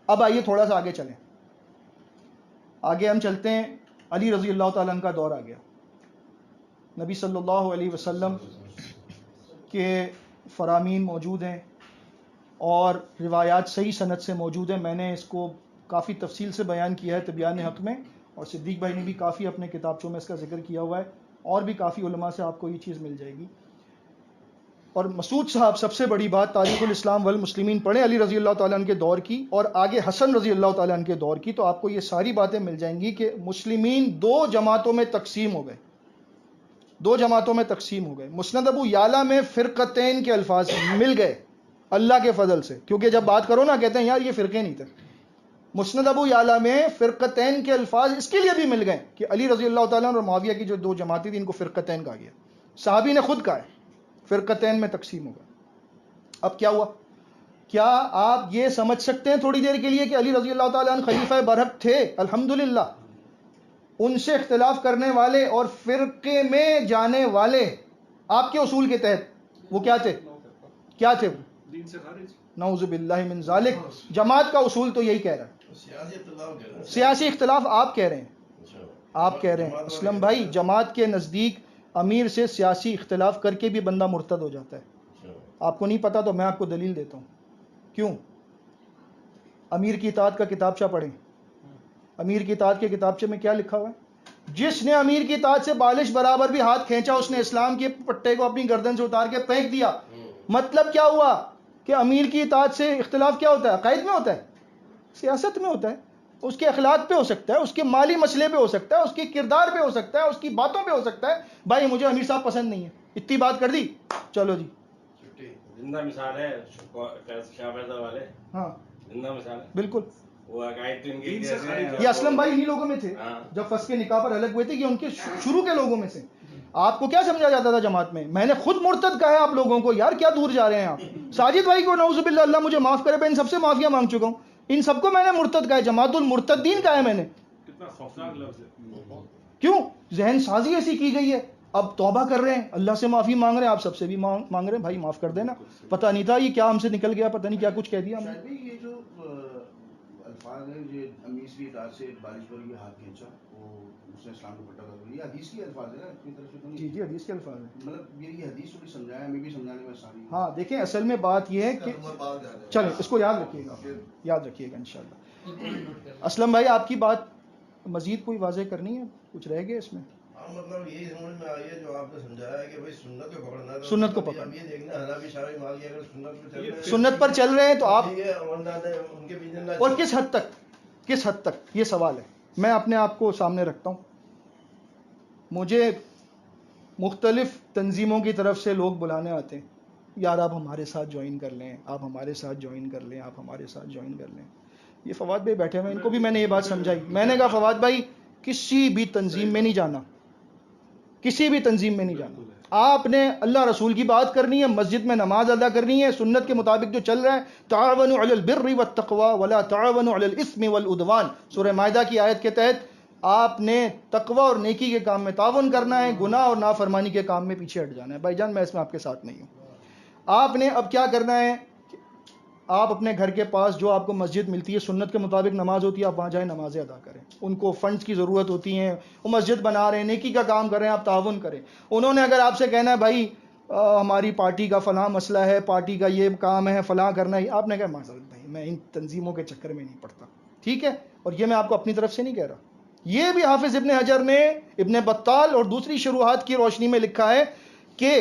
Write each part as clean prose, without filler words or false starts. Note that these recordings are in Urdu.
اب آئیے تھوڑا سا آگے چلیں. آگے ہم چلتے ہیں. علی رضی اللہ تعالیٰ عنہ کا دور آ گیا. نبی صلی اللہ علیہ وسلم کے فرامین موجود ہیں اور روایات صحیح سند سے موجود ہیں. میں نے اس کو کافی تفصیل سے بیان کیا ہے تبیان حق میں, اور صدیق بھائی نے بھی کافی اپنے کتابچوں میں اس کا ذکر کیا ہوا ہے, اور بھی کافی علماء سے آپ کو یہ چیز مل جائے گی. اور مسعود صاحب سب سے بڑی بات, تاریخ الاسلام والمسلمین پڑھیں علی رضی اللہ تعالیٰ عنہ کے دور کی, اور آگے حسن رضی اللہ تعالیٰ عنہ کے دور کی, تو آپ کو یہ ساری باتیں مل جائیں گی کہ مسلمین دو جماعتوں میں تقسیم ہو گئے. دو جماعتوں میں تقسیم ہو گئے. مسند ابو یعلا میں فرقتین کے الفاظ مل گئے اللہ کے فضل سے, کیونکہ جب بات کرو نا کہتے ہیں یار یہ فرقے نہیں تھے. مسند ابو یعلا میں فرقتین کے الفاظ اس کے لیے بھی مل گئے کہ علی رضی اللہ تعالیٰ عنہ اور معاویہ کی جو دو جماعتیں تھیں ان کو فرقتین کہا گیا. صحابی نے خود کہا ہے فرقتین میں تقسیم ہوگا. اب کیا ہوا؟ کیا آپ یہ سمجھ سکتے ہیں تھوڑی دیر کے لیے کہ علی رضی اللہ تعالیٰ عنہ خلیفہ برحق تھے؟ الحمدللہ. ان سے اختلاف کرنے والے اور فرقے میں جانے والے آپ کے اصول کے تحت وہ کیا تھے؟ کیا تھے؟ دین سے خارج. نعوذ باللہ من ذالک. جماعت کا اصول تو یہی کہہ رہا ہے. سیاسی اختلاف آپ کہہ رہے ہیں, آپ کہہ رہے ہیں اسلم بھائی جماعت کے نزدیک امیر سے سیاسی اختلاف کر کے بھی بندہ مرتد ہو جاتا ہے. آپ کو نہیں پتا تو میں آپ کو دلیل دیتا ہوں. کیوں؟ امیر کی اطاعت کا کتابچہ پڑھیں. امیر کی اطاعت کے کتابچے میں کیا لکھا ہوا ہے؟ جس نے امیر کی اطاعت سے بالش برابر بھی ہاتھ کھینچا اس نے اسلام کے پٹے کو اپنی گردن سے اتار کے پھینک دیا. مطلب کیا ہوا کہ امیر کی اطاعت سے اختلاف کیا ہوتا ہے؟ عقائد میں ہوتا ہے, سیاست میں ہوتا ہے, اس کے اخلاق پہ ہو سکتا ہے, اس کے مالی مسئلے پہ ہو سکتا ہے, اس کے کردار پہ ہو سکتا ہے, اس کی باتوں پہ ہو سکتا ہے. بھائی مجھے امیر صاحب پسند نہیں ہے, اتنی بات کر دی, چلو جی. زندہ مثال ہے شاہ فیصل والے. ہاں زندہ مثال ہے بالکل. وہ عقائد تو ان کے دین سے خارج. یہ اسلم بھائی انہی لوگوں میں تھے جب فسق نکاح پر الگ ہوئے تھے, یہ ان کے شروع کے لوگوں میں سے. آپ کو کیا سمجھا جاتا تھا جماعت میں؟ میں نے خود مرتد کہا ہے آپ لوگوں کو, یار کیا دور جا رہے ہیں آپ. ساجد بھائی کو نعوذ باللہ اللہ مجھے معاف کرے, میں ان سب سے معافیاں مانگ چکا ہوں. ان سب کو میں نے مرتد کہا ہے, جماعت المرتدین کہا ہے میں نے. کتنا خوفناک لفظ ہے. کیوں؟ ذہن سازی ایسی کی گئی ہے. اب توبہ کر رہے ہیں, اللہ سے معافی مانگ رہے ہیں, آپ سب سے بھی مانگ رہے ہیں, بھائی معاف کر دینا. پتہ نہیں تھا یہ کیا ہم سے نکل گیا, پتہ نہیں کیا کچھ کہہ دیا ہم نے. یہ جو الفاظ ہیں جو امیر کی اطاعت سے بالش پر یہ ہاتھ کھینچا, وہ اس نے اسلام کو پٹا کر دیا, یہ حدیث کی الفاظ ہیں نا اپنی طرف سے تو نہیں. جی جی حدیث کے الفاظ ہیں. مطلب یہ حدیث کو بھی سمجھایا, ہمیں بھی سمجھانے میں آسانی. ہاں دیکھیں اصل میں بات یہ ہے کہ چلیں اس کو یاد رکھیے گا, یاد رکھیے گا انشاءاللہ. اسلم بھائی آپ کی بات مزید کوئی واضح کرنی ہے, کچھ رہ گیا اس میں؟ مطلب یہی سمجھ میں آئی ہے جو آپ نے سمجھایا ہے کہ بھائی سنت کو پکڑنا ہے. سنت کو پکڑنا. یہ دیکھنا حنفی شافعی مالکی اگر سنت پہ چل رہے ہیں, سنت پر چل رہے ہیں تو آپ, ان کے پیچھے اور کس حد تک, کس حد تک, یہ سوال ہے. میں اپنے آپ کو سامنے رکھتا ہوں. مجھے مختلف تنظیموں کی طرف سے لوگ بلانے آتے ہیں, یار آپ ہمارے ساتھ جوائن کر لیں, آپ ہمارے ساتھ جوائن کر لیں, آپ ہمارے ساتھ جوائن کر لیں. یہ فواد بھائی بیٹھے ہوئے, ان کو بھی میں نے یہ بات سمجھائی. میں نے کہا فواد بھائی کسی بھی تنظیم میں نہیں جانا, کسی بھی تنظیم میں نہیں جانا. آپ نے اللہ رسول کی بات کرنی ہے, مسجد میں نماز ادا کرنی ہے, سنت کے مطابق جو چل رہا ہے. تعاونوا علی البر والتقوی ولا تعاونوا علی الاثم والعدوان, سورہ مائدہ کی آیت کے تحت آپ نے تقوی اور نیکی کے کام میں تعاون کرنا ہے, گناہ اور نافرمانی کے کام میں پیچھے ہٹ جانا ہے. بھائی جان میں اس میں آپ کے ساتھ نہیں ہوں. آپ نے اب کیا کرنا ہے, آپ اپنے گھر کے پاس جو آپ کو مسجد ملتی ہے, سنت کے مطابق نماز ہوتی ہے, آپ وہاں جائیں نمازیں ادا کریں. ان کو فنڈز کی ضرورت ہوتی ہیں, وہ مسجد بنا رہے ہیں, نیکی کا کام کر رہے ہیں, آپ تعاون کریں. انہوں نے اگر آپ سے کہنا ہے بھائی ہماری پارٹی کا فلاں مسئلہ ہے, پارٹی کا یہ کام ہے, فلاں کرنا ہے, آپ نے کہا معذرت بھائی میں ان تنظیموں کے چکر میں نہیں پڑتا. ٹھیک ہے, اور یہ میں آپ کو اپنی طرف سے نہیں کہہ رہا, یہ بھی حافظ ابن حجر نے ابن بطال اور دوسری شروحات کی روشنی میں لکھا ہے کہ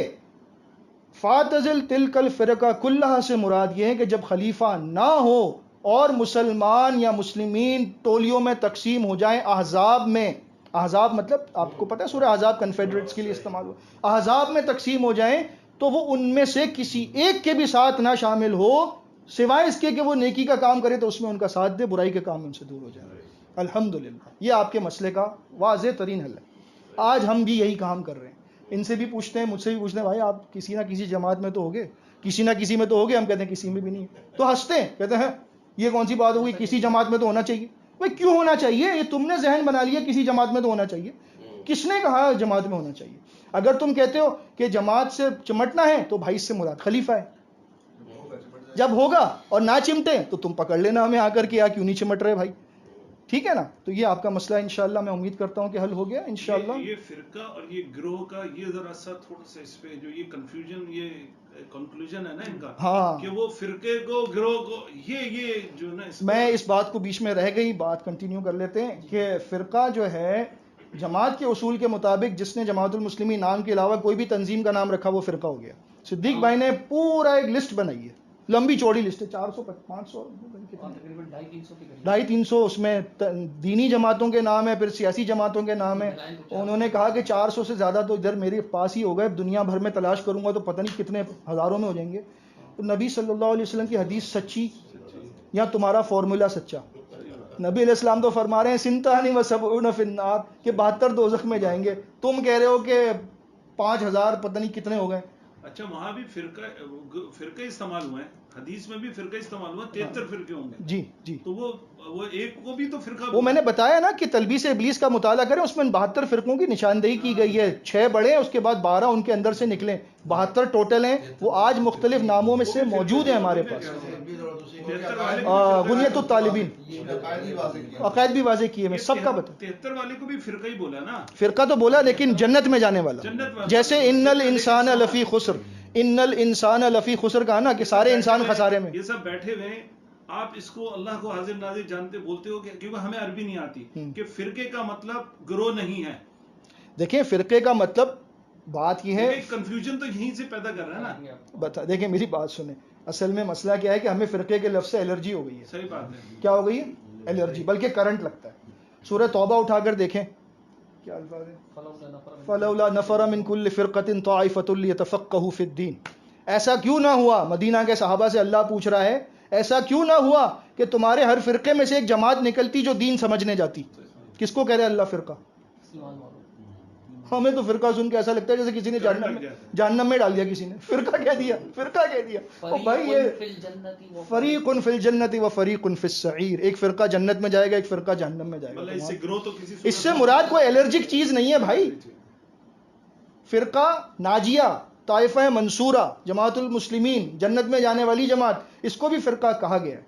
فاتزل تلک الفرقہ کلہا سے مراد یہ ہے کہ جب خلیفہ نہ ہو اور مسلمان یا مسلمین ٹولیوں میں تقسیم ہو جائیں, احزاب میں, احزاب مطلب آپ کو پتہ ہے سورہ احزاب کنفیڈریٹس کے لیے استعمال ہو, احزاب میں تقسیم ہو جائیں تو وہ ان میں سے کسی ایک کے بھی ساتھ نہ شامل ہو سوائے اس کے کہ وہ نیکی کا کام کرے تو اس میں ان کا ساتھ دے, برائی کے کام ان سے دور ہو جائے. الحمدللہ یہ آپ کے مسئلے کا واضح ترین حل ہے. آج ہم بھی یہی کام کر رہے ہیں. ان سے بھی پوچھتے ہیں, مجھ سے بھی پوچھتے ہیں, بھائی آپ کسی نہ کسی جماعت میں تو ہوگے, کسی نہ کسی میں تو ہوگے. ہم کہتے ہیں کسی میں بھی نہیں, تو ہنستے ہیں, کہتے ہیں یہ کون سی بات ہوگی, کسی جماعت میں تو ہونا چاہیے. بھائی کیوں ہونا چاہیے؟ یہ تم نے ذہن بنا لیا کسی جماعت میں تو ہونا چاہیے. کس نے کہا جماعت میں ہونا چاہیے؟ اگر تم کہتے ہو کہ جماعت سے چمٹنا ہے تو بھائی سے مراد خلیفہ ہے. جب ہوگا اور نہ چمٹیں تو تم پکڑ لینا ہمیں آ کر کے، کیوں نہیں چمٹ رہے بھائی، ٹھیک ہے نا؟ تو یہ آپ کا مسئلہ انشاءاللہ میں امید کرتا ہوں کہ حل ہو گیا انشاءاللہ. یہ فرقہ اور یہ گروہ کا یہ ذرا سا تھوڑا سا اس پہ جو یہ کنفیوژن، یہ کنکلوژن ہے نا ان کا، ہاں کہ وہ فرقے کو، گروہ کو، یہ جو نا میں اس بات کو بیچ میں رہ گئی، بات کنٹینیو کر لیتے ہیں کہ فرقہ جو ہے جماعت کے اصول کے مطابق جس نے جماعت المسلمین نام کے علاوہ کوئی بھی تنظیم کا نام رکھا وہ فرقہ ہو گیا. صدیق بھائی نے پورا ایک لسٹ بنائی ہے، لمبی چوڑی لسٹ ہے، 400 500 250-300 اس میں دینی جماعتوں کے نام ہے، پھر سیاسی جماعتوں کے نام ہے. انہوں نے کہا کہ 400 سے زیادہ تو ادھر میرے پاس ہی ہو گئے، دنیا بھر میں تلاش کروں گا تو پتہ نہیں کتنے ہزاروں میں ہو جائیں گے. تو نبی صلی اللہ علیہ وسلم کی حدیث سچی یا تمہارا فارمولا سچا؟ نبی علیہ السلام تو فرما رہے ہیں سنتانی و سبعون فی النار، کہ 72 دوزخ میں جائیں گے. تم کہہ رہے ہو کہ 5000 پتہ نہیں کتنے ہو گئے. اچھا وہاں بھی فرقہ استعمال ہوا ہے، حدیث میں بھی فرقہ استعمال ہوا، 73 فرقے ہوں گے. جی تو وہ ایک کو بھی تو فرقہ، وہ میں نے بتایا نا کہ تلبیس ابلیس کا مطالعہ کریں، اس میں 72 فرقوں کی نشاندہی کی گئی ہے. 6 بڑے ہیں، اس کے بعد 12 ان کے اندر سے نکلے، 72 ٹوٹل ہیں. وہ آج مختلف ناموں میں سے موجود ہیں ہمارے پاس. بنیت الطالبین عقائد بھی واضح کیے، میں سب کا بتا. 73 والے کو بھی فرقہ ہی بولا نا، فرقہ تو بولا لیکن جنت میں جانے والا، جیسے ان الانسان لفی خسر، ان الانسان لفی خسر کہا نا کہ سارے انسان خسارے میں. یہ سب بیٹھے ہوئے ہیں، آپ اس کو اللہ کو حاضر ناظر جانتے بولتے ہو، کیونکہ ہمیں عربی نہیں آتی، کہ فرقے کا مطلب گروہ نہیں ہے. دیکھیں فرقے کا مطلب، بات یہ ہے، کنفیوژن تو یہیں سے پیدا کر رہا ہے نا. بتا دیکھیں میری بات سنیں، اصل میں مسئلہ کیا ہے کہ ہمیں فرقے کے لفظ سے الرجی ہو گئی ہے. صحیح بات ہے. کیا ہو گئی ہے؟ الرجی، بلکہ کرنٹ لگتا ہے. سورہ توبہ اٹھا کر دیکھیں کیا الفاظ ہے، فلولا نفر من كل فرقة طائفة ليتفقهوا في الدين. ایسا کیوں نہ ہوا، مدینہ کے صحابہ سے اللہ پوچھ رہا ہے، ایسا کیوں نہ ہوا کہ تمہارے ہر فرقے میں سے ایک جماعت نکلتی جو دین سمجھنے جاتی. کس کو کہہ رہے اللہ فرقہ؟ ہمیں تو فرقہ سن کے ایسا لگتا ہے جیسے کسی نے جہنم میں ڈال دیا، کسی نے فرقہ کہہ دیا، فرقہ کہہ دیا. او بھائی یہ فریق فی الجنت و فریق فی السعیر، ایک فرقہ جنت میں جائے گا، ایک فرقہ جہنم میں جائے گا. اس سے مراد کوئی الرجک چیز نہیں ہے بھائی. فرقہ ناجیہ، طائفہ منصورہ، جماعت المسلمین، جنت میں جانے والی جماعت، اس کو بھی فرقہ کہا گیا ہے.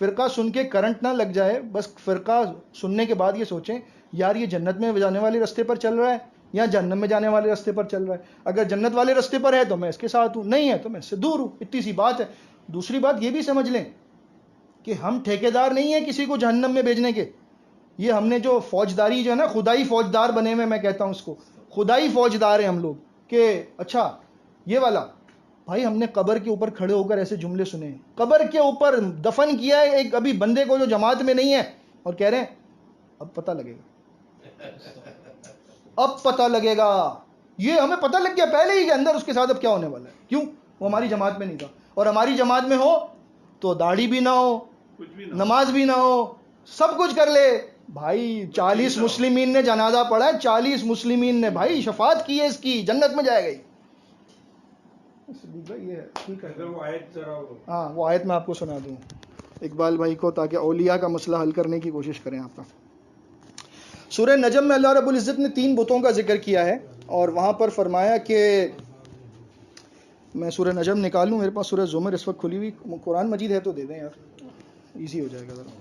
فرقہ سن کے کرنٹ نہ لگ جائے، بس فرقہ سننے کے بعد یہ سوچیں یار یہ جنت میں جانے والے راستے پر چل رہا ہے یا جہنم میں جانے والے راستے پر چل رہا ہے. اگر جنت والے راستے پر ہے تو میں اس کے ساتھ ہوں، نہیں ہے تو میں اس سے دور ہوں. اتنی سی بات ہے. دوسری بات یہ بھی سمجھ لیں کہ ہم ٹھیکیدار نہیں ہیں کسی کو جہنم میں بھیجنے کے. یہ ہم نے جو فوجداری جو ہے نا، خدائی فوجدار بنے ہوئے، میں کہتا ہوں اس کو خدائی فوجدار ہیں ہم لوگ، کہ اچھا یہ والا بھائی ہم نے قبر کے اوپر کھڑے ہو کر ایسے جملے سنے ہیں، قبر کے اوپر دفن کیا ہے ایک ابھی بندے کو جو جماعت میں نہیں ہے، اور کہہ رہے ہیں اب پتہ لگے گا، اب پتہ لگے گا. یہ ہمیں پتہ لگ گیا پہلے ہی کہ اندر اس کے ساتھ اب کیا ہونے والا ہے. کیوں؟ وہ ہماری جماعت میں نہیں تھا. اور ہماری جماعت میں ہو تو داڑھی بھی نہ ہو، نماز بھی نہ ہو، سب کچھ کر لے. بھائی 40 مسلمین نے جنازہ پڑھا ہے، 40 مسلمین نے بھائی شفاعت کی ہے اس کی، جنت میں جائے گئی. یہ ٹھیک ہے، ہاں وہ آیت میں آپ کو سنا دوں اقبال بھائی کو، تاکہ اولیاء کا مسئلہ حل کرنے کی کوشش کریں آپ کا. سورہ نجم میں اللہ رب العزت نے 3 بتوں کا ذکر کیا ہے، اور وہاں پر فرمایا کہ میں سورہ نجم نکالوں، میرے پاس سورہ زمر اس وقت کھلی ہوئی، قرآن مجید ہے تو دے دیں یار، ایزی ہو جائے گا ذرا.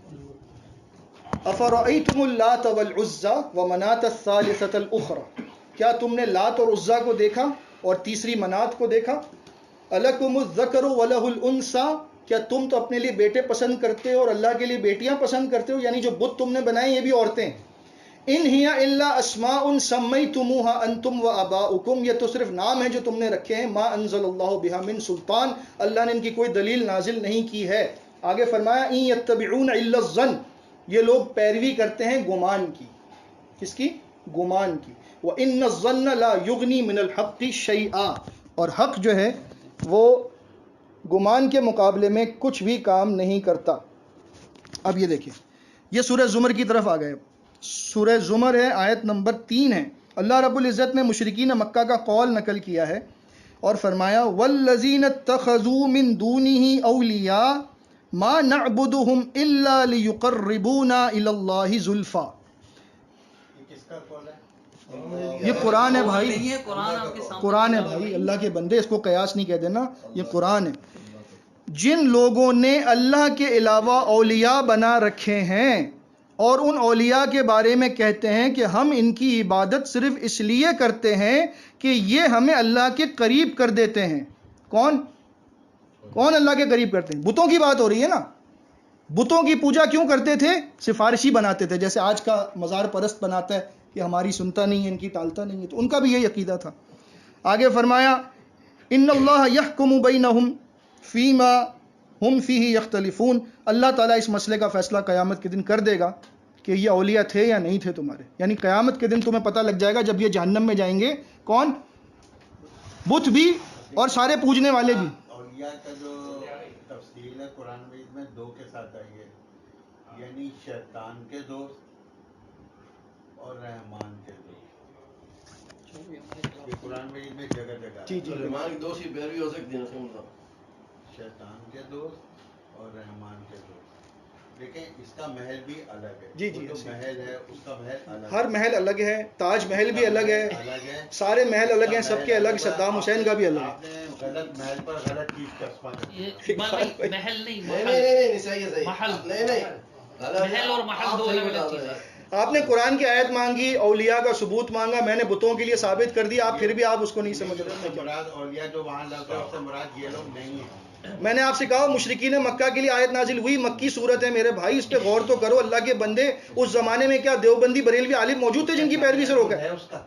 افرأیتم اللات والعزى ومناة الثالثة الأخرى، کیا تم نے لات اور عزا کو دیکھا اور تیسری منات کو دیکھا. الکم الذکر وله الانثى، کیا تم تو اپنے لیے بیٹے پسند کرتے ہو اور اللہ کے لیے بیٹیاں پسند کرتے ہو، یعنی جو بت تم نے بنائے یہ بھی عورتیں. ان ہی الا اسماء سمیتموها انتم وآباؤکم، یہ تو صرف نام ہے جو تم نے رکھے ہیں. ما انزل اللہ بها من سلطان، اللہ نے ان کی کوئی دلیل نازل نہیں کی ہے. آگے فرمایا ان یتبعون الا الظن، یہ لوگ پیروی کرتے ہیں گمان کی. کس کی؟ گمان کی. وان الظن لا یغنی من الحق شیئا، اور حق جو ہے وہ گمان کے مقابلے میں کچھ بھی کام نہیں کرتا. اب یہ دیکھیں، یہ سورہ زمر کی طرف آ گئے. سورہ زمر ہے، آیت نمبر 3 ہے. اللہ رب العزت نے مشرکین مکہ کا قول نقل کیا ہے اور فرمایا والذین اتخذوا من دونہ اولیاء ما نعبدهم الا لیقربونا الی اللہ زلفا. یہ قرآن ہے بھائی، قرآن ہے بھائی، اللہ کے بندے، اس کو قیاس نہیں کہہ دینا، یہ قرآن ہے. جن لوگوں نے اللہ کے علاوہ اولیاء بنا رکھے ہیں اور ان اولیاء کے بارے میں کہتے ہیں کہ ہم ان کی عبادت صرف اس لیے کرتے ہیں کہ یہ ہمیں اللہ کے قریب کر دیتے ہیں. کون اللہ کے قریب کرتے ہیں؟ بتوں کی بات ہو رہی ہے نا. بتوں کی پوجا کیوں کرتے تھے؟ سفارشی بناتے تھے، جیسے آج کا مزار پرست بناتا ہے کہ ہماری سنتا نہیں ہے، ان کی ٹالتا نہیں ہے. تو ان کا بھی یہی عقیدہ تھا. آگے فرمایا ان اللہ یحکم بینہم فیما ہم فیہ یختلفون. اللہ تعالیٰ اس مسئلے کا فیصلہ قیامت کے دن کر دے گا کہ یہ اولیاء تھے یا نہیں تھے تمہارے. یعنی قیامت کے دن تمہیں پتہ لگ جائے گا جب یہ جہنم میں جائیں گے. کون؟ بت بھی اور سارے پوجنے والے بھی. اولیاء کا جو تفصیل ہے قرآن مجید میں دو کے ساتھ آئی ہے، یعنی شیطان کے دوست اور رحمان کے دوست. یہ قرآن مجید میں جگہ جگہ جی تو رحمان کی دوست کی پیروی ہو سکتی ہے نا. شیطان کے دوست اور رحمان کے دوست. لیکن اس کا محل بھی الگ ہے. جی وہ جو محل ہے اس کا محل الگ ہر محل الگ ہے. تاج محل بھی الگ ہے، الگ ہے، سارے محل الگ ہیں، سب کے الگ. صدام حسین کا بھی الگ ہے. آپ نے غلط محل پر غلط چیز چسپا کر دی. یہ محل نہیں، نہیں صحیح ہے صحیح محل. نہیں محل اور محل دو الگ الگ چیزیں. آپ نے قرآن کی آیت مانگی، اولیاء کا ثبوت مانگا، میں نے بتوں کے لیے ثابت کر دیا، آپ پھر بھی آپ اس کو نہیں سمجھ اس سے رہے. مراد اولیاء جو وہاں لگتا ہے اس سے مراد یہ لوگ نہیں ہیں. میں نے آپ سے کہا مشرکین مکہ کے لیے آیت نازل ہوئی، مکی صورت ہے میرے بھائی، اس پہ غور تو کرو. اللہ کے بندے، اس زمانے میں کیا دیوبندی بریلوی عالم موجود تھے جن کی پیروی سے روکا ہے؟ ہے اس کا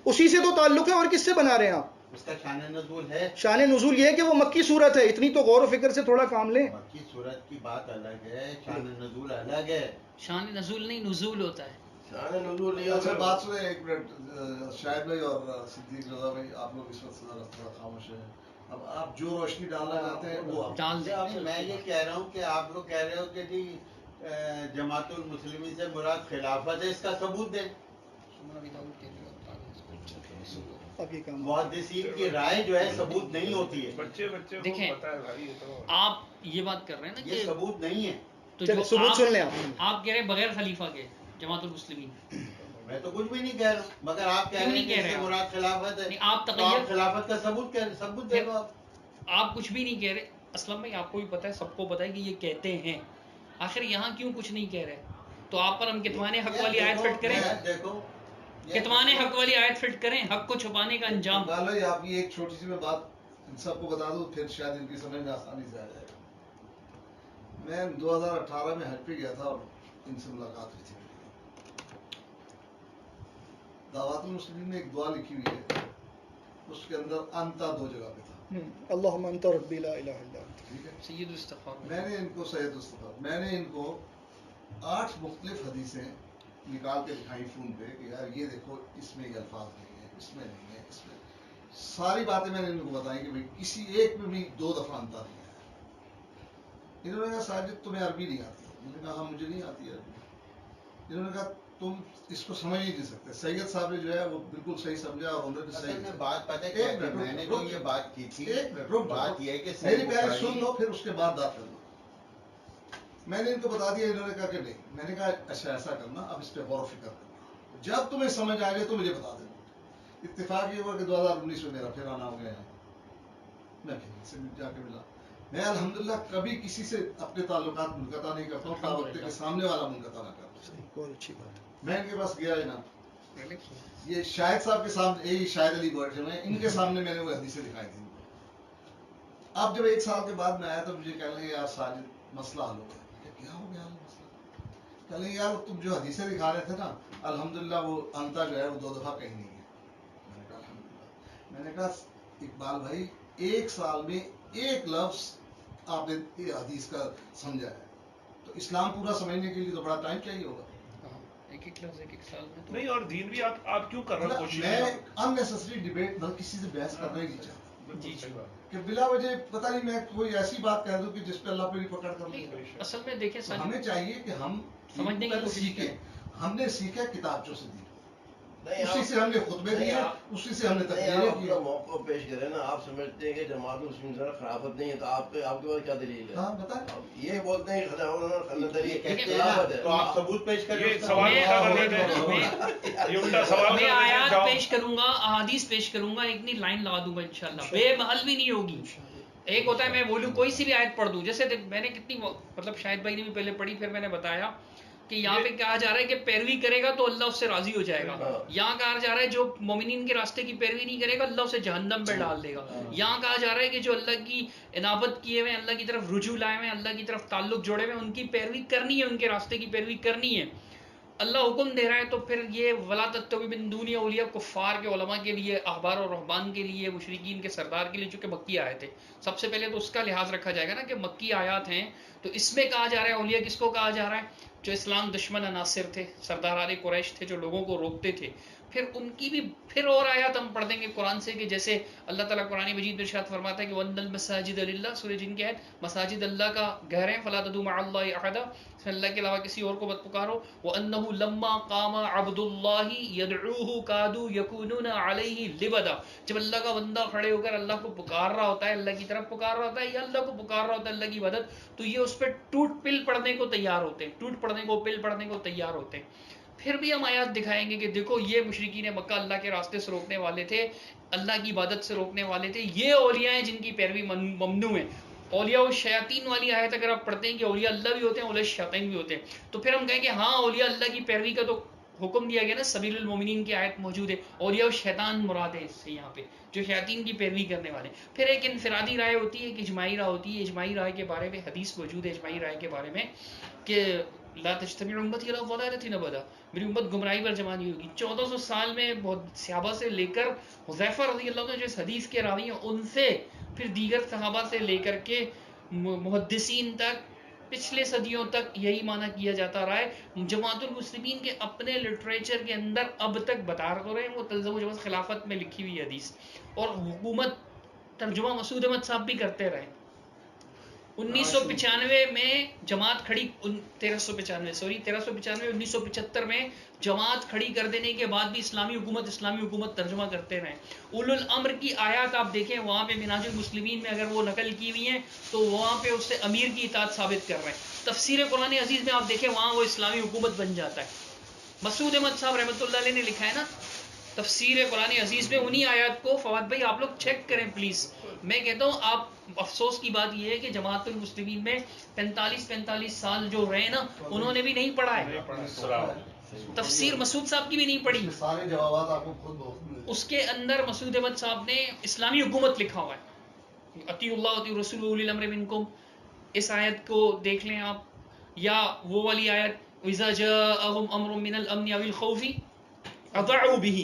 اسی سے تو تعلق ہے، اور کس سے بنا رہے ہیں آپ؟ اس کا شان نزول ہے. شان نزول یہ ہے کہ وہ مکی صورت ہے. اتنی تو غور و فکر سے تھوڑا کام لیں. مکی صورت کی بات الگ ہے، شان نزول الگ ہے. شان نزول نہیں، نزول ہوتا ہے. شان نزول نہیں اچھا ہوتا. بات سنیں ایک منٹ. شاہد بھائی اور صدیق رضا بھائی، آپ لوگ اس وقت تھوڑا خاموش ہیں. اب آپ جو روشنی ڈالنا چاہتے ہیں وہ آپ ڈال دیں. اب میں یہ کہہ رہا ہوں کہ آپ لوگ کہہ رہے ہو کہ جی جماعت المسلمین سے مراد خلافت ہے، اس کا ثبوت دیں. اب یہ کام محدثین کی رائے جو ہے ثبوت نہیں ہوتی ہے. بچے کو دیکھیں، پتا ہے بھائی، یہ تو آپ یہ بات کر رہے ہیں نا یہ کہ ثبوت نہیں ہے. تو چلو جو ثبوت سن لیں آپ کہہ رہے ہیں بغیر خلیفہ کے جماعت المسلمین. میں تو کچھ بھی نہیں کہہ رہا ہوں، مگر آپ کہہ کیوں رہے نہیں ہیں کہ کہہ اس سے رہے مراد خلافت ہے. نہیں، آپ تو تقیّد، خلافت کا ثبوت دے دو. آپ کچھ بھی نہیں کہہ رہے. اسلم بھائی آپ کو بھی پتا ہے، سب کو پتا ہے کہ یہ کہتے ہیں. آخر یہاں کیوں کچھ نہیں کہہ رہے؟ تو آپ پر ہم کتمان حق والی آیت فٹ کریں. دیکھو کتمان حق والی آیت فٹ کریں، حق کو چھپانے کا انجام. اقبال بھائی، آپ کی ایک چھوٹی سی میں بات ان سب کو بتا دوں، پھر شاید ان کی سمجھ میں آسانی سے آ جائے گا. میں 2018 میں حج پہ گیا تھا اور ان سے ملاقات ہوئی تھی. دعوت المسلمین نے ایک دعا لکھی ہوئی ہے، اس کے اندر انتا 2 جگہ پہ تھا. اللہم انت ربی لا الہ الا انت. ٹھیک ہے، سید الاستغفار. میں نے ان کو سید استغفار، میں نے ان کو 8 مختلف حدیثیں نکال کے دکھائی فون پہ کہ یار یہ دیکھو، اس میں یہ الفاظ نہیں ہے، اس میں نہیں ہے، اس میں ساری باتیں میں نے ان کو بتائی کہ بھائی کسی ایک میں بھی 2 دفعہ انتا نہیں ہے. انہوں نے کہا ساجد تمہیں عربی نہیں آتی. میں نے کہا ہاں مجھے نہیں آتی عربی. انہوں نے کہا تم اس کو سمجھ ہی نہیں سکتے. سید صاحب نے جو ہے وہ بالکل صحیح سمجھا اور انہوں نے اصل صحیح میں بات پتہ ہے کیا ہے؟ میں نے جو یہ بات کی تھی، ایک منٹ رک بات یہ ہے کہ میری پہلے سن لو پھر اس کے بعد بات کر لو. میں نے ان کو بتا دیا، انہوں نے کہا کہ نہیں. میں نے کہا اچھا ایسا کرنا، اب اس پہ غور و فکر کرنا، جب تمہیں سمجھ آ جائے تو مجھے بتا دینا. اتفاق یہ ہوا کہ 2019 میں میرا پھر آنا ہو گیا ہے. میں پھر سے جا کے ملا. میں الحمدللہ کبھی کسی سے اپنے تعلقات منقطع نہیں کرتا ہوں، تاوقت کے سامنے والا منقطع نہ کرتا. بہت اچھی بات ہے. میں ان کے پاس گیا جناب، یہ شاہد صاحب کے سامنے، یہی شاہد علی بیٹھے ہوئے ہیں، ان کے سامنے میں نے وہ حدیثیں دکھائی تھیں. اب جب 1 سال کے بعد میں آیا تو مجھے کہنے لگے یار ساجد مسئلہ حل ہو گیا. کیا ہو گیا مسئلہ؟ کہنے لگے یار تم جو حدیثیں دکھا رہے تھے نا، الحمدللہ وہ انتا جو ہے وہ 2 دفعہ کہیں نہیں ہے. میں نے کہا الحمدللہ. میں نے کہا اقبال بھائی 1 سال میں 1 لفظ آپ نے حدیث کا سمجھا ہے، تو اسلام پورا سمجھنے کے لیے تو بڑا ٹائم چاہیے ہوگا. ایک لفظ 1 سال میں تو نہیں. اور دین بھی آپ کیوں کر رہے ہیں کوشش؟ میں اننیسسری ڈیبیٹ میں کسی سے بحث کرنا ہی نہیں چاہتا جی جی. کہ بلا وجہ پتہ نہیں میں کوئی ایسی بات کہہ دوں کہ جس پہ اللہ پہ بھی پکڑ کر لوں. اصل میں دیکھیں تو ہمیں چاہیے کہ ہم سمجھنے کی پہلے کوشش سیکھیں. ہم نے سیکھا کتابچوں سے دی، نہیں اسی سے ہم نے خطبے دیے، اسی سے ہم نے نہیں، تقریریں آپ کی. اپنا موقع پیش کریں نا. آپ سمجھتے ہیں کہ جماعت المسلمین سے خلافت نہیں ہے، تو آپ کے پاس کیا دلیل ہے؟ ہاں بتائیں. آپ یہ بولتے ہیں کہ خلافت ہے، تو آپ ثبوت پیش کریں. یہ سوال یہ الٹا سوال میں آیات پیش کروں گا، احادیث پیش کروں گا، ایک نہیں لائن لگا دوں گا انشاءاللہ، بے محل بھی نہیں ہوگی. ایک ہوتا ہے میں بولوں کوئی سی بھی آیت پڑھ دوں، جیسے میں نے کتنی مطلب شاہد بھائی نے بھی پہلے پڑھی، پھر میں نے بتایا کہ یہاں پہ کہا جا رہا ہے کہ پیروی کرے گا تو اللہ اس سے راضی ہو جائے گا. یہاں کہا جا رہا ہے جو مومنین کے راستے کی پیروی نہیں کرے گا اللہ اسے جہنم میں ڈال دے گا. یہاں کہا جا رہا ہے کہ جو اللہ کی انابت کیے ہوئے، اللہ کی طرف رجوع لائے ہوئے، اللہ کی طرف تعلق جوڑے ہوئے، ان کی پیروی کرنی ہے، ان کے راستے کی پیروی کرنی ہے. اللہ حکم دے رہا ہے تو پھر یہ ولا تتبعوا من دونی اولیاء کفار کے علماء کے لیے، احبار اور رہبان کے لیے، مشرکین کے سردار کے لیے، چونکہ مکی آیت ہے، سب سے پہلے تو اس کا لحاظ رکھا جائے گا نا کہ مکی آیات ہیں تو اس میں کہا جا رہا ہے اولیاء کس کو کہا جا رہا ہے؟ جو اسلام دشمن عناصر تھے، سرداران قریش تھے جو لوگوں کو روکتے تھے. پھر ان کی بھی پھر اور آیات ہم پڑھ دیں گے قرآن سے، کہ جیسے اللہ تعالیٰ قرآن مجید میں ارشاد فرماتا ہے کہ وَأَنَّ الْمَسَاجِدَ لِلَّهِ، سورہ جن کی آیت، مساجد اللہ کا گھر ہیں، فَلَا تَدْعُوا مَعَ اللَّهِ أَحَدًا، اس میں اللہ کے علاوہ کسی اور کو مت پکارو. وَأَنَّهُ لَمَّا قَامَ عَبْدُ اللَّهِ يَدْعُوهُ كَادُوا يَكُونُونَ عَلَيْهِ لِبَدًا، جب اللہ کا بندہ کھڑے ہو کر اللہ کو پکار رہا ہوتا ہے، اللہ کی طرف پکار رہا ہوتا ہے یا اللہ کو پکار رہا ہوتا ہے اللہ کی مدد، تو یہ اس پہ ٹوٹ پل پڑنے کو تیار ہوتے ہیں، ٹوٹ پڑنے کو، پل پڑنے کو تیار ہوتے ہیں. پھر بھی ہم آیات دکھائیں گے کہ دیکھو یہ مشرکین مکہ اللہ کے راستے سے روکنے والے تھے، اللہ کی عبادت سے روکنے والے تھے، یہ اولیاء ہیں جن کی پیروی ممنوع ہے. اولیاء و شیاطین والی آیت اگر آپ پڑھتے ہیں کہ اولیاء اللہ بھی ہوتے ہیں، اولیاء شیاطین بھی ہوتے ہیں، تو پھر ہم کہیں کہ ہاں اولیاء اللہ کی پیروی کا تو حکم دیا گیا نا، سبیل المومنین کی آیت موجود ہے. اولیاء و شیطان مراد ہے اس سے یہاں پہ، جو شیاطین کی پیروی کرنے والے. پھر ایک انفرادی رائے ہوتی ہے، ایک اجماعی رائے ہوتی ہے. اجماعی رائے کے بارے میں حدیث موجود ہے اجماعی رائے کے بارے میں کہ لا تجتمع امتی علی ضلالۃ ابدا، میری امت گمراہی پر جمع نہیں ہوگی. 1400 سال میں بہت صحابہ سے لے کر حذیفہ رضی اللہ عنہ جو اس حدیث کے راوی ہیں ان سے، پھر دیگر صحابہ سے لے کر کے محدثین تک، پچھلے صدیوں تک یہی معنی کیا جاتا رہا ہے. جماعت المسلمین کے اپنے لٹریچر کے اندر اب تک بتا رہے ہیں، وہ تلزم و جواز خلافت میں لکھی ہوئی حدیث، اور حکومت ترجمہ مسعود احمد صاحب بھی کرتے رہے. 1995 میں جماعت کھڑی، 1395 1975 میں جماعت کھڑی کر دینے کے بعد بھی اسلامی حکومت ترجمہ کرتے رہے. اولو الامر کی آیات آپ دیکھیں وہاں پہ منہاج المسلمین میں اگر وہ نقل کی ہوئی ہیں تو وہاں پہ اس سے امیر کی اطاعت ثابت کر رہے ہیں. تفسیر قرآن عزیز میں آپ دیکھیں وہاں وہ اسلامی حکومت بن جاتا ہے. مسعود احمد صاحب رحمۃ اللہ علیہ نے لکھا ہے نا تفسیر قرآن عزیز میں انہی آیات کو. فواد بھائی آپ لوگ چیک کریں پلیز. میں کہتا ہوں آپ، افسوس کی بات یہ ہے کہ جماعت المسلمین میں 45 سال جو رہے نا انہوں نے بھی نہیں پڑھا ہے تفسیر. مسعود صاحب کی بھی نہیں پڑھی. سارے جوابات آپ کو خود اس کے اندر مسعود احمد صاحب نے اسلامی حکومت لکھا ہوا ہے، اطیعوا اللہ واطیعوا الرسول واولی الامر منکم. اس آیت کو دیکھ لیں آپ، یا وہ والی آیت وَإِذَا جَاءَهُمْ أَمْرٌ مِّنَ الْأَمْنِ أَوِ الْخَوْفِ أَضَاعُوا بِهِ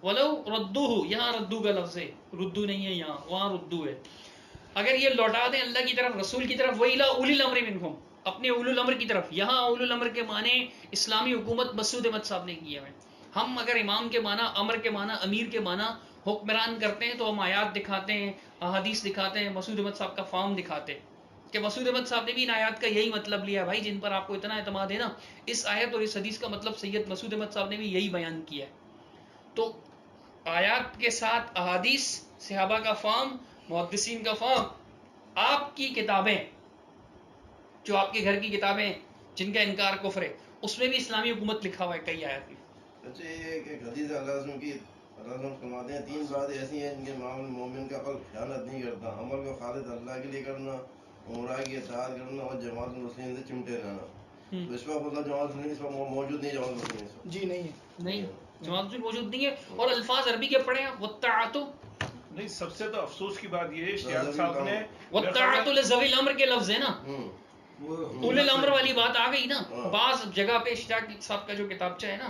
وَلَوْ رَدُّوهُ. یہاں ردو کا لفظ ہے، ردو نہیں ہے یہاں، وہاں ردو ہے. اگر یہ لوٹا دیں اللہ کی طرف، رسول کی طرف، وَإِلَىٰ أُولِي الْأَمْرِ مِنْهُمْ، اپنے اولو الامر کی طرف. یہاں اولو الامر کے معنی اسلامی حکومت مسعود احمد صاحب نے کیے ہوئے. ہم اگر امام کے معنی، امر کے معنی، امیر کے معنی، حکمران کرتے ہیں تو ہم آیات دکھاتے ہیں، احادیث دکھاتے ہیں، مسعود احمد صاحب کا فارم دکھاتے ہیں کہ مسعود احمد صاحب نے بھی ان آیات کا یہی مطلب لیا. بھائی جن پر آپ کو اتنا اعتماد ہے نا، اس آیت اور اس حدیث کا مطلب سید مسعود احمد صاحب نے بھی یہی بیان کیا ہے. تو آیات کے ساتھ احادیث، صحابہ کا فارم، محدثین کا فارم، آپ کی کتابیں جو آپ کے گھر کی کتابیں جن کا انکار کفر ہے اس میں بھی اسلامی حکومت لکھا ہوا ہے کئی آیات میں. اچھا ایک حدیث اللہ رسول کی فرماتے ہیں 3 باتیں ایسی ہیں جن کے معاملے میں مومن کا قلب خیانت نہیں کرتا: عمل کو خالص اللہ کے لیے کرنا، عمرہ کی اطاعت کرنا، اور جماعت المسلمین سے چمٹے رہنا. تو اس وقت جماعت المسلمین اس وقت موجود نہیں، جماعت المسلمین جی نہیں ہے، نہیں جماعت موجود نہیں ہے. اور الفاظ عربی کے پڑھیں آپ، والطاعۃ، نہیں سب سے تو افسوس کی بات یہ ہے شیخ صاحب نے والطاعۃ لذوی الامر کے لفظ ہے نا، اولو الامر والی بات آ گئی نا. بعض جگہ پہ اشتیاق صاحب کا جو کتابچہ ہے نا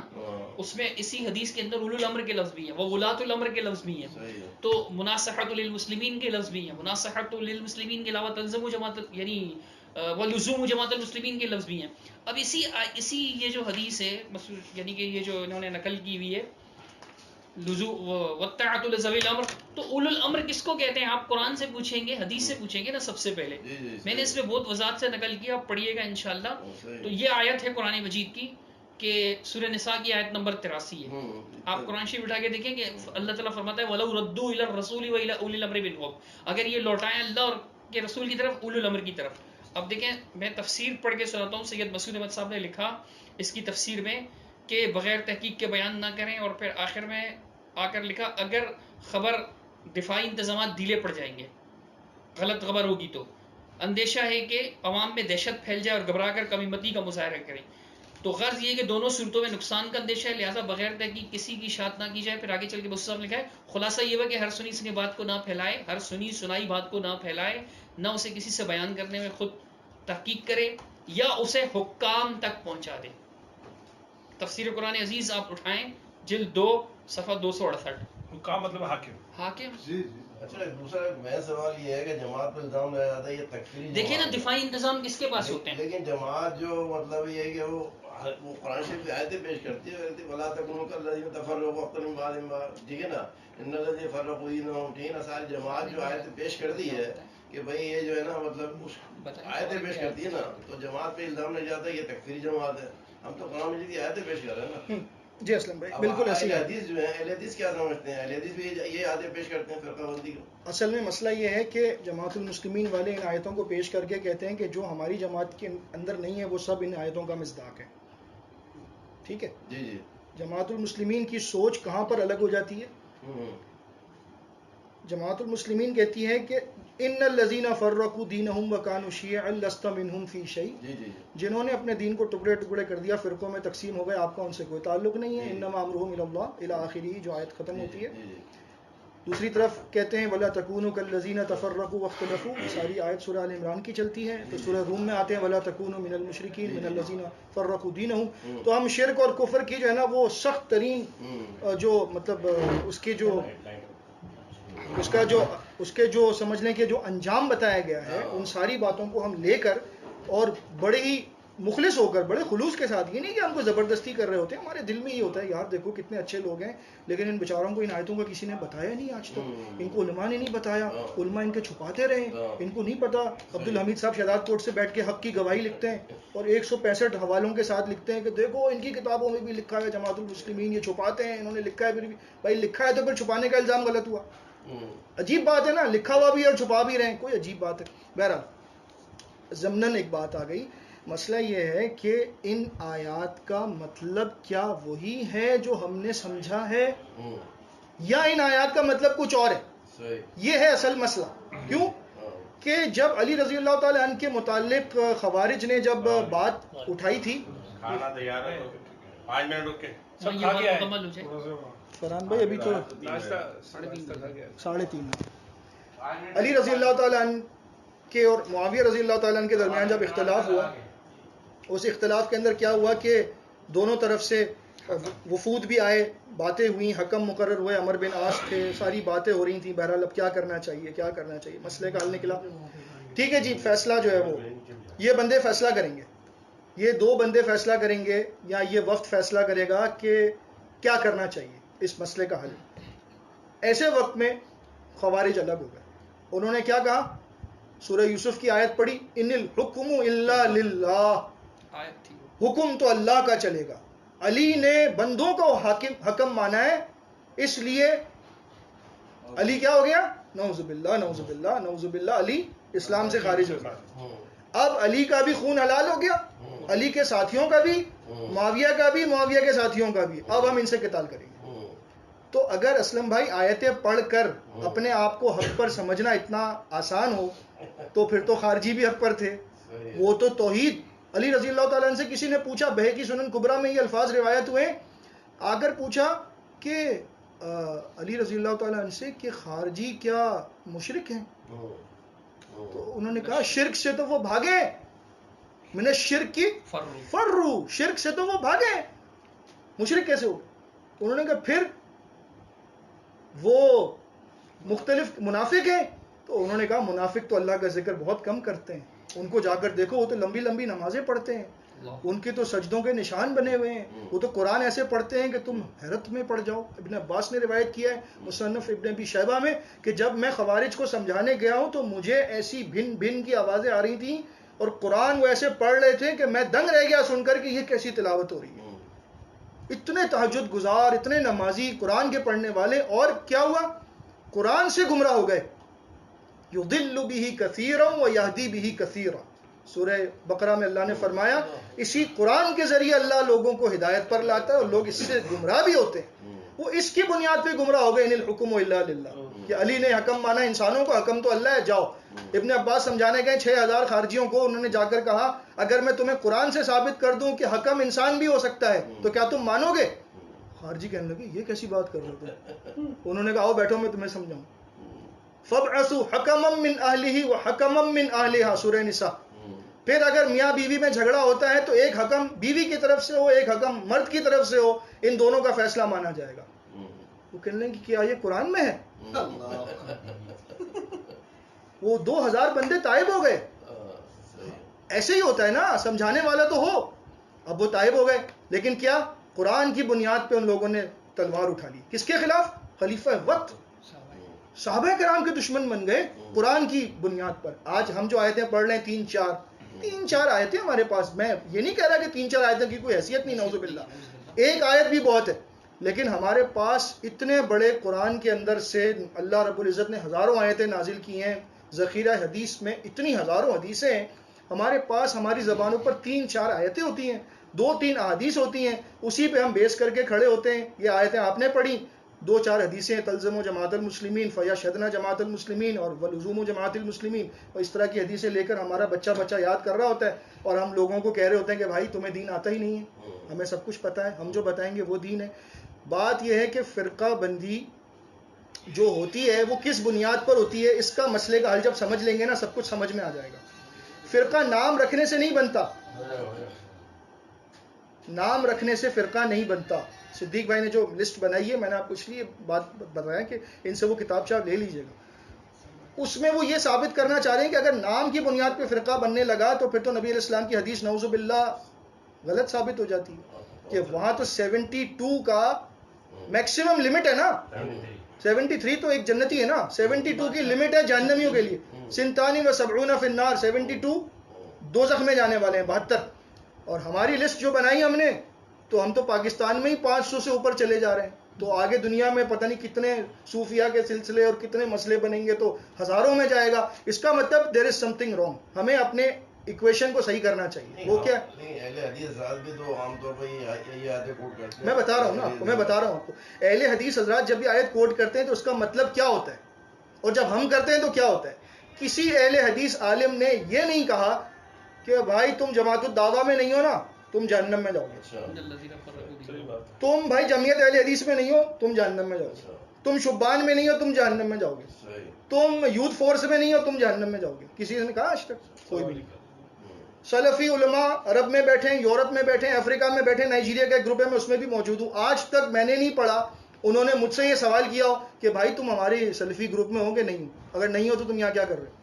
اس میں اسی حدیث کے اندر اولو الامر کے لفظ بھی ہیں، وہ ولاۃ الامر کے لفظ بھی ہیں، تو مناصحۃ للمسلمین کے لفظ بھی ہیں. مناصحۃ للمسلمین کے علاوہ تلزم جماعت یعنی ولزوم جماعت المسلمین کے لفظ بھی ہیں. اب اسی یہ جو حدیث ہے یعنی کہ یہ جو انہوں نے نقل کی ہوئی ہے والطاعۃ لذوی الامر، تو اولو الامر کس کو کہتے ہیں آپ قرآن سے پوچھیں گے، حدیث سے پوچھیں گے نا سب سے پہلے. میں نے اس میں بہت وضاحت سے نقل کیا، آپ پڑھیے گا انشاءاللہ. تو یہ آیت ہے قرآن مجید کی کہ سورہ نساء کی آیت نمبر 83 ہے. آپ قرآن شریف اٹھا کے دیکھیں کہ اللہ تعالیٰ فرماتا ہے وَلَوْ رَدُّوا إِلَى الرَّسُولِ وَإِلَى أُولِي الْأَمْرِ مِنْهُمْ، اگر یہ لوٹائیں اللہ اور کے رسول کی طرف، اولو الامر کی طرف. اب دیکھیں میں تفسیر پڑھ کے سناتا ہوں. سید مسعود احمد صاحب نے لکھا اس کی تفسیر میں کہ بغیر تحقیق کے بیان نہ کریں، اور پھر آخر میں آ کر لکھا اگر خبر دفاعی انتظامات ڈھیلے پڑ جائیں گے غلط خبر ہوگی تو اندیشہ ہے کہ عوام میں دہشت پھیل جائے اور گھبرا کر کمی متی کا مظاہرہ کریں. تو غرض یہ کہ دونوں صورتوں میں نقصان کا اندیشہ ہے، لہٰذا بغیر تحقیق کسی کی اشاعت نہ کی جائے. پھر آگے چل کے بس صاحب لکھا ہے خلاصہ یہ ہوا کہ ہر سنی سنی بات کو نہ پھیلائے، ہر سنی سنائی بات کو نہ پھیلائے، نہ اسے کسی سے بیان کرنے میں خود تحقیق کرے یا اسے حکام تک پہنچا دے. تفسیر قرآن عزیز آپ اٹھائیں جلد 2 صفحہ 268. حکام مطلب حاکم. حاکم. جی اچھا دوسرا میں سوال یہ ہے کہ جماعت پہ الزام لگایا جاتا ہے یہ تکفیری دیکھیں نا جماعت ہے. دفاعی انتظام کس کے پاس ہوتے ہیں؟ لیکن جماعت جو مطلب یہ ہے کہ وہ قرآن شریف کی آیتیں پیش کرتی ہے ولا تکونوا کالذین تفرقوا واختلفوا من بعد ما، ٹھیک ہے نا، ان الذین فرقوا دینہم، ٹھیک ہے نا. ساری جماعت جو آیتیں پیش کرتی ہے کہ بھئی یہ جو ہے نا مطلب آیتیں پیش کرتی ہے نا، تو جماعت پہ الزام لگ جاتا ہے یہ تکفیری جماعت ہے. ہم تو قرآن مجید کی آیتیں پیش کر رہے ہیں نا. جی اسلم بھائی بالکل ایسی اہل حدیث جو ہیں اہل حدیث کیا سمجھتے ہیں؟ اہل حدیث بھی یہ آیتیں پیش کرتے ہیں فرقہ بندی کو. اصل میں مسئلہ یہ ہے کہ جماعت المسلمین والے ان آیتوں کو پیش کر کے کہتے ہیں کہ جو ہماری جماعت کے اندر نہیں ہے وہ سب ان آیتوں کا مصداق ہے. ٹھیک ہے جی جی. جماعت المسلمین کی سوچ کہاں پر الگ ہو جاتی ہے؟ جماعت المسلمین کہتی ہے کہ ان الذین فرقوا دینہم وکانوا شیعا لست منہم فی شیء، جی جی. جنہوں نے اپنے دین کو ٹکڑے ٹکڑے کر دیا، فرقوں میں تقسیم ہو گئے، آپ کا ان سے کوئی تعلق نہیں ہے. انما امرہم الی اللہ الی آخرہ، جو آیت ختم ہوتی ہے. دوسری طرف کہتے ہیں ولا تکونوا کالذین تفرقوا واختلفوا، ساری آیت سورہ آل عمران کی چلتی ہے. تو سورہ روم میں آتے ہیں ولا تکونوا من المشرکین من الذین فرقوا دینہم. تو ہم شرک اور کفر کی جو ہے نا وہ سخت ترین جو مطلب اس کے جو سمجھ لیں کہ جو انجام بتایا گیا ہے ان ساری باتوں کو ہم لے کر اور بڑے ہی مخلص ہو کر، بڑے خلوص کے ساتھ، یہ نہیں کہ ہم کو زبردستی کر رہے ہوتے ہیں، ہمارے دل میں یہ ہوتا ہے یار دیکھو کتنے اچھے لوگ ہیں لیکن ان بیچاروں کو ان آیتوں کا کسی نے بتایا نہیں آج تک، ان کو علماء نے نہیں بتایا، علماء ان کے چھپاتے رہے، ان کو نہیں پتا. عبدالحمید صاحب شہزاد کوٹ سے بیٹھ کے حق کی گواہی لکھتے ہیں اور 165 حوالوں کے ساتھ لکھتے ہیں کہ دیکھو ان کی کتابوں میں بھی لکھا ہے جماعت المسلمین یہ چھپاتے ہیں، انہوں نے لکھا ہے. پھر بھی بھائی لکھا ہے تو پھر چھپانے کا الزام غلط ہوا. عجیب بات ہے نا، لکھا ہوا بھی اور چھپا بھی رہے ہیں، کوئی عجیب بات ہے. بہرحال ضمناً ایک بات آ گئی. مسئلہ یہ ہے کہ ان آیات کا مطلب کیا وہی ہے جو ہم نے سمجھا ہے یا ان آیات کا مطلب کچھ اور ہے؟ یہ ہے اصل مسئلہ. کیوں کہ جب علی رضی اللہ تعالیٰ عنہ کے متعلق خوارج نے جب بات اٹھائی تھی، کھانا تیار ہے 5 منٹ رک کے سب کھا کے آئے. مکمل ہو جائے. فرحان بھائی ابھی تو ناشتہ 3:30 تک آ گیا. 3:30. علی رضی اللہ تعالیٰ عنہ کے اور معاویہ رضی اللہ تعالیٰ عنہ کے درمیان جب اختلاف ہوا، اس اختلاف کے اندر کیا ہوا کہ دونوں طرف سے وفود بھی آئے، باتیں ہوئیں، حکم مقرر ہوئے، عمر بن عاص تھے، ساری باتیں ہو رہی تھیں. بہرحال اب کیا کرنا چاہیے، مسئلے کا حل نکلا. ٹھیک ہے جی، فیصلہ جو ہے وہ یہ بندے فیصلہ کریں گے، یہ 2 بندے فیصلہ کریں گے یا یہ وقت فیصلہ کرے گا کہ کیا کرنا چاہیے اس مسئلے کا حل. ایسے وقت میں خوارج الگ ہو گئے. انہوں نے کیا کہا؟ سورہ یوسف کی آیت پڑھی، ان الحکم الا للہ، حکم تو اللہ کا چلے گا. علی نے بندوں کو حکم مانا ہے، اس لیے علی کیا ہو گیا؟ نعوذ باللہ نعوذ باللہ نعوذ باللہ، علی اسلام سے خارج ہو گیا. اب علی کا بھی خون حلال ہو گیا، علی کے ساتھیوں کا بھی، معاویہ کا بھی، معاویہ کے ساتھیوں کا بھی. اب ہم ان سے قتال کریں گے. تو اگر اسلم بھائی آیتیں پڑھ کر اپنے آپ کو حق پر سمجھنا اتنا آسان ہو تو پھر تو خارجی بھی حق پر تھے. وہ تو توحید. علی رضی اللہ تعالیٰ عنہ سے کسی نے پوچھا، بہقی سنن کبریٰ میں یہ الفاظ روایت ہوئے، آگر پوچھا کہ علی رضی اللہ تعالیٰ عنہ سے کہ خارجی کیا مشرک ہیں؟ تو انہوں نے کہا شرک سے تو وہ بھاگے، من الشرک فرو، شرک سے تو وہ بھاگے، مشرک کیسے ہو؟ انہوں نے کہا پھر وہ مختلف منافق ہیں. تو انہوں نے کہا منافق تو اللہ کا ذکر بہت کم کرتے ہیں، ان کو جا کر دیکھو، وہ تو لمبی لمبی نمازیں پڑھتے ہیں، ان کے تو سجدوں کے نشان بنے ہوئے ہیں، وہ تو قرآن ایسے پڑھتے ہیں کہ تم حیرت میں پڑ جاؤ. ابن عباس نے روایت کیا ہے مصنف ابن ابی شیبہ میں کہ جب میں خوارج کو سمجھانے گیا ہوں تو مجھے ایسی بھن بھن کی آوازیں آ رہی تھیں اور قرآن وہ ایسے پڑھ رہے تھے کہ میں دنگ رہ گیا سن کر کہ یہ کیسی تلاوت ہو رہی ہے. اتنے تہجد گزار، اتنے نمازی، قرآن کے پڑھنے والے، اور کیا ہوا؟ قرآن سے گمراہ ہو گئے. یضل بہ کثیرا ویہدی بہ کثیرا، سورہ بقرہ میں اللہ نے فرمایا اسی قرآن کے ذریعے اللہ لوگوں کو ہدایت پر لاتا ہے اور لوگ اس سے گمراہ بھی ہوتے ہیں. وہ اس کی بنیاد پہ گمراہ ہو گئے، ان الحکم الا للہ، کہ علی نے حکم مانا انسانوں کو، حکم تو اللہ ہے، جاؤ. ابن عباس سمجھانے گئے 6000 خارجیوں کو، انہوں نے جا کر کہا اگر میں تمہیں قرآن سے ثابت کر دوں کہ حکم انسان بھی ہو سکتا ہے تو کیا تم مانو گے؟ خارجی کہنے لگے یہ کیسی بات کر رہے تھے؟ انہوں نے کہا آؤ بیٹھو میں تمہیں سمجھاؤں. فَابْعَثُوا حَكَمًا مِّنْ أَهْلِهِ وَحَكَمًا مِّنْ أَهْلِهَا، سورہ نساء. پھر اگر میاں بیوی میں جھگڑا ہوتا ہے تو ایک حکم بیوی کی طرف سے ہو، ایک حکم مرد کی طرف سے ہو، ان دونوں کا فیصلہ مانا جائے گا. وہ کہنے لگے کہ کیا یہ قرآن میں ہے؟ وہ 2000 بندے طائب ہو گئے. ایسے ہی ہوتا ہے نا، سمجھانے والا تو ہو. اب وہ طائب ہو گئے، لیکن کیا قرآن کی بنیاد پہ ان لوگوں نے تلوار اٹھا لی. کس کے خلاف؟ خلیفہ وقت، صحابہ کرام کے دشمن بن گئے قرآن کی بنیاد پر. آج ہم جو آیتیں پڑھ رہے ہیں 3-4 آیتیں ہمارے پاس، میں یہ نہیں کہہ رہا کہ 3-4 آیتوں کی کوئی حیثیت نہیں، نعوذ باللہ، ایک آیت بھی بہت ہے، لیکن ہمارے پاس اتنے بڑے قرآن کے اندر سے اللہ رب العزت نے ہزاروں آیتیں نازل کی ہیں. ذخیرہ حدیث میں اتنی ہزاروں حدیثیں ہیں، ہمارے پاس ہماری زبانوں پر 3-4 آیتیں ہوتی ہیں، 2-3 احادیث ہوتی ہیں، اسی پہ ہم بیس کر کے کھڑے ہوتے ہیں. یہ آیتیں آپ نے پڑھی، 2-4 حدیثیں، تلزم جماعت المسلمین فیشہدنا جماعت المسلمین اور ولزوم جماعت المسلمین، اور اس طرح کی حدیثیں لے کر ہمارا بچہ یاد کر رہا ہوتا ہے، اور ہم لوگوں کو کہہ رہے ہوتے ہیں کہ بھائی تمہیں دین آتا ہی نہیں ہے، ہمیں سب کچھ پتہ ہے، ہم جو بتائیں گے وہ دین ہے. بات یہ ہے کہ فرقہ بندی جو ہوتی ہے وہ کس بنیاد پر ہوتی ہے، اس کا مسئلے کا حل جب سمجھ لیں گے نا سب کچھ سمجھ میں آ جائے گا. فرقہ نام رکھنے سے نہیں بنتا، نام رکھنے سے فرقہ نہیں بنتا. صدیق بھائی نے جو لسٹ بنائی ہے، میں نے آپ کو اس لیے بات بتایا کہ ان سے وہ کتاب چاپ لے لیجئے گا. اس میں وہ یہ ثابت کرنا چاہ رہے ہیں کہ اگر نام کی بنیاد پہ فرقہ بننے لگا تو پھر تو نبی علیہ السلام کی حدیث نعوذ باللہ غلط ثابت ہو جاتی ہے، کہ وہاں تو 72 کا میکسیمم لمٹ ہے نا. 73 تو ایک جنتی ہے نا، 72 کی لمٹ ہے جہنمیوں کے لیے. 72 فی النار، 72 دوزخ میں جانے والے ہیں، 72. اور ہماری لسٹ جو بنائی ہم نے، تو ہم تو پاکستان میں ہی 500 سے اوپر چلے جا رہے ہیں. تو آگے دنیا میں پتہ نہیں کتنے صوفیہ کے سلسلے اور کتنے مسئلے بنیں گے، تو ہزاروں میں جائے گا. اس کا مطلب دیر از سم تھنگ رانگ، ہمیں اپنے ایکویشن کو صحیح کرنا چاہیے. وہ کیا اہل حدیث حضرات بھی تو عام طور پر یہ آیتیں کوٹ کرتے ہیں. میں بتا رہا ہوں نا آپ کو، میں بتا رہا ہوں آپ کو، اہل حدیث حضرات جب یہ آیت کوٹ کرتے ہیں تو اس کا مطلب کیا ہوتا ہے، اور جب ہم کرتے ہیں تو کیا ہوتا ہے. کسی اہل حدیث عالم نے یہ نہیں کہا کہ بھائی تم جماعت الدعوہ میں نہیں ہو نا تم جہنم میں جاؤ گے، تم بھائی جمعیت اہل حدیث میں نہیں ہو تم جہنم میں جاؤ گے، تم شبان میں نہیں ہو تم جہنم میں جاؤ گے، تم یوتھ فورس میں نہیں ہو تم جہنم میں جاؤ گے. کسی نے کہا آج تک؟ کوئی بھی نہیں. سلفی علماء عرب میں بیٹھے ہیں، یورپ میں بیٹھے ہیں، افریقہ میں بیٹھے ہیں، نائجیریا کا ایک گروپ ہے میں اس میں بھی موجود ہوں. آج تک میں نے نہیں پڑھا انہوں نے مجھ سے یہ سوال کیا ہو کہ بھائی تم ہمارے سلفی گروپ میں ہو کہ نہیں ہو، اگر نہیں ہو تو تم یہاں کیا کر رہے ہو.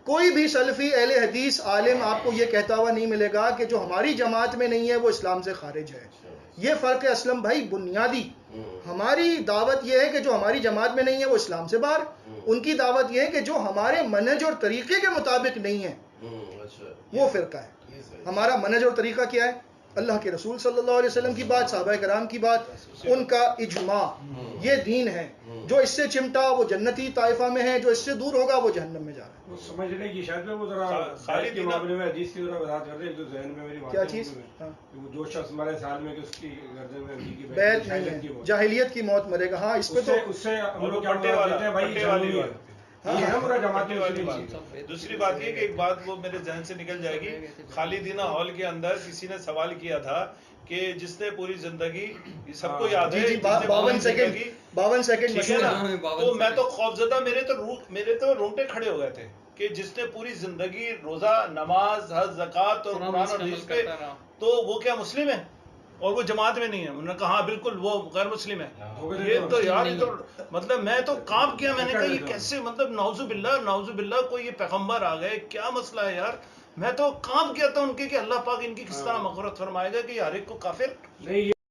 کوئی بھی سلفی اہل حدیث عالم آپ کو یہ کہتا ہوا نہیں ملے گا کہ جو ہماری جماعت میں نہیں ہے وہ اسلام سے خارج ہے. یہ فرق ہے اسلم بھائی بنیادی. ہماری دعوت یہ ہے کہ جو ہماری جماعت میں نہیں ہے وہ اسلام سے باہر، ان کی دعوت یہ ہے کہ جو ہمارے منہج اور طریقے کے مطابق نہیں ہے وہ فرقہ ہے. ہمارا منہج اور طریقہ کیا ہے؟ اللہ کے رسول صلی اللہ علیہ وسلم کی بات، صحابہ کرام کی بات، ان کا اجماع، یہ دین ہے. جو اس سے چمٹا وہ جنتی طائفہ میں ہے، جو اس سے دور ہوگا وہ جہنم میں جا رہا ہے. وہ سمجھنے کی شاید میں وہ ذرا خالی کے معاملے میں حدیث کی ذرا وضاحت کر دیں. ایک تو ذہن میں میری کیا چیز؟ وہ جو شخص مرے سال میں کہ اس کی گردن میں بیعت نہیں ہے، جاہلیت کی موت مرے گا. ہاں اس پہ تو اس سے ہم لوگ کیا دیتے ہیں بھائی جہنمی ہے. دوسری بات یہ کہ ایک بات وہ میرے ذہن سے نکل جائے گی. خالدینہ ہال کے اندر کسی نے سوال کیا تھا کہ جس نے پوری زندگی، سب کو یاد ہے 52 سیکنڈ تو میں تو خوفزدہ، میرے تو رونگٹے کھڑے ہو گئے تھے کہ جس نے پوری زندگی روزہ، نماز، حج، زکوٰۃ اور قرآن اور حدیث پہ، تو وہ کیا مسلم ہے اور وہ جماعت میں نہیں ہے؟ انہوں نے کہا ہاں بالکل وہ غیر مسلم ہے. یہ تو یار یہ تو مطلب میں تو کام کیا، میں نے کہا یہ کیسے، مطلب نعوذ باللہ کوئی یہ پیغمبر آ گئے، کیا مسئلہ ہے یار. میں تو کام کیا تھا ان کے کہ اللہ پاک ان کی کس طرح مغفرت فرمائے گا کہ ہر ایک کو کافر نہیں